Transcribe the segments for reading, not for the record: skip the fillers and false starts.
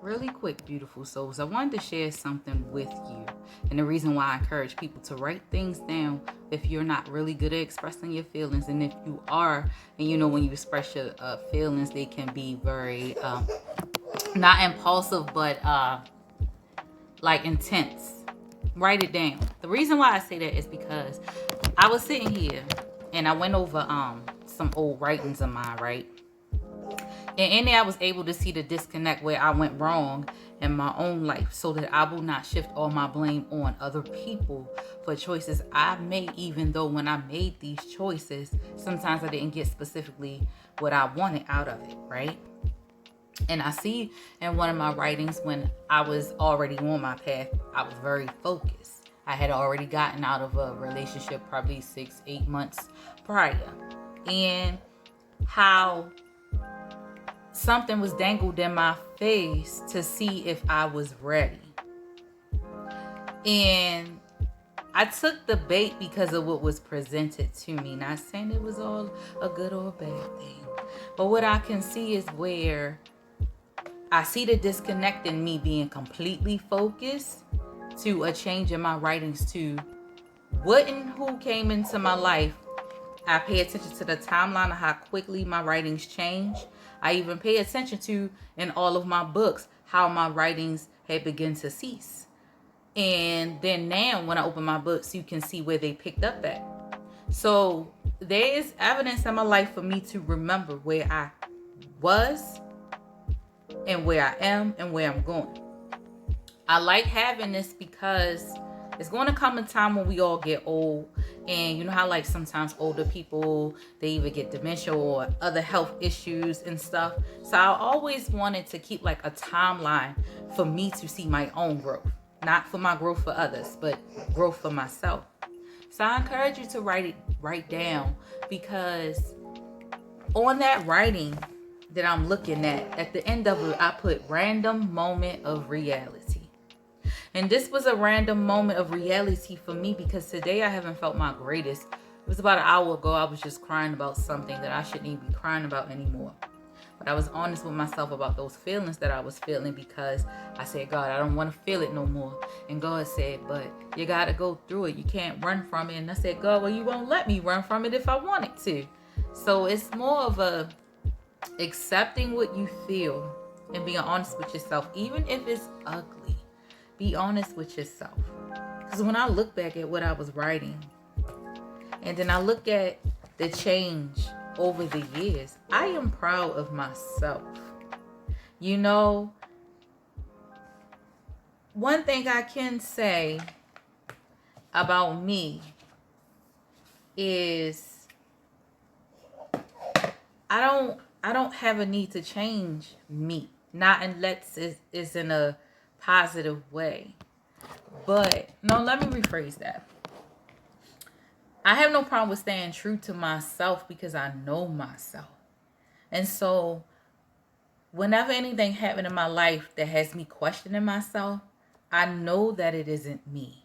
Really quick, beautiful souls, I wanted to share something with you. And the reason why I encourage people to write things down if you're not really good at expressing your feelings. And if you are, and you know, when you express your feelings, they can be very, not impulsive, but like intense. Write it down. The reason why I say that is because I was sitting here and I went over some old writings of mine, right? And in there, I was able to see the disconnect where I went wrong in my own life so that I will not shift all my blame on other people for choices I made, even though when I made these choices, sometimes I didn't get specifically what I wanted out of it, right? And I see in one of my writings when I was already on my path, I was very focused. I had already gotten out of a relationship probably 6, 8 months prior. And how something was dangled in my face to see if I was ready. And I took the bait because of what was presented to me. Not saying it was all a good or a bad thing. But what I can see is where I see the disconnect in me being completely focused to a change in my writings to what and who came into my life. I pay attention to the timeline of how quickly my writings change. I even pay attention to, in all of my books, how my writings had begun to cease. And then now, when I open my books, you can see where they picked up at. So there is evidence in my life for me to remember where I was and where I am and where I'm going. I like having this because it's going to come a time when we all get old. And you know how like sometimes older people, they either get dementia or other health issues and stuff. So I always wanted to keep like a timeline for me to see my own growth. Not for my growth for others, but growth for myself. So I encourage you to write down, because on that writing that I'm looking at the end of it, I put random moment of reality. And this was a random moment of reality for me because today I haven't felt my greatest. It was about an hour ago. I was just crying about something that I shouldn't even be crying about anymore. But I was honest with myself about those feelings that I was feeling, because I said, God, I don't want to feel it no more. And God said, but you got to go through it. You can't run from it. And I said, God, well, you won't let me run from it if I wanted to. So it's more of a accepting what you feel and being honest with yourself, even if it's ugly. Be honest with yourself. Because when I look back at what I was writing, and then I look at the change over the years, I am proud of myself. You know, one thing I can say about me is I don't have a need to change me. Not unless it's in a positive way. But no, let me rephrase that. I have no problem with staying true to myself because I know myself. And so whenever anything happened in my life that has me questioning myself, I know that it isn't me.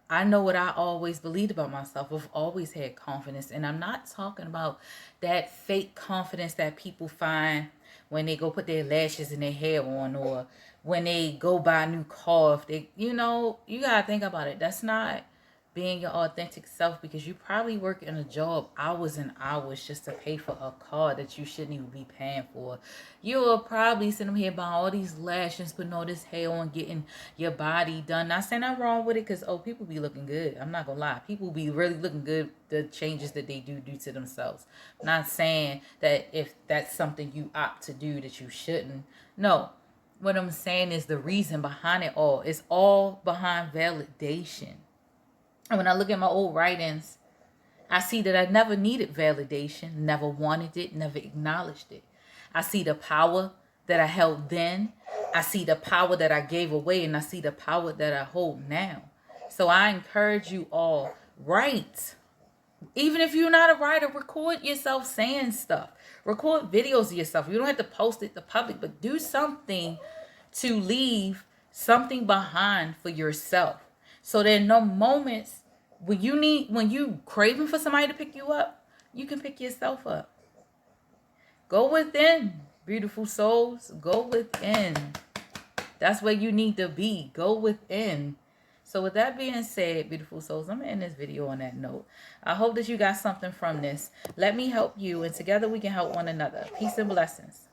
I know what I always believed about myself. I've always had confidence. And I'm not talking about that fake confidence that people find when they go put their lashes and their hair on, or when they go buy a new car. If they, you know, you got to think about it. That's not being your authentic self, because you probably work in a job hours and hours just to pay for a car that you shouldn't even be paying for. You are probably sitting here buying all these lashes, putting all this hair on, getting your body done. Not saying I'm wrong with it, because people be looking good. I'm not gonna lie, people be really looking good. The changes that they do to themselves. Not saying that if that's something you opt to do that you shouldn't. No, what I'm saying is the reason behind it all. It's all behind validation. And when I look at my old writings, I see that I never needed validation, never wanted it, never acknowledged it. I see the power that I held then. I see the power that I gave away, and I see the power that I hold now. So I encourage you all, write. Even if you're not a writer, record yourself saying stuff. Record videos of yourself. You don't have to post it to public, but do something to leave something behind for yourself. So there are no moments when you craving for somebody to pick you up, you can pick yourself up. Go within, beautiful souls. Go within. That's where you need to be. Go within. So with that being said, beautiful souls, I'm going to end this video on that note. I hope that you got something from this. Let me help you, and together we can help one another. Peace and blessings.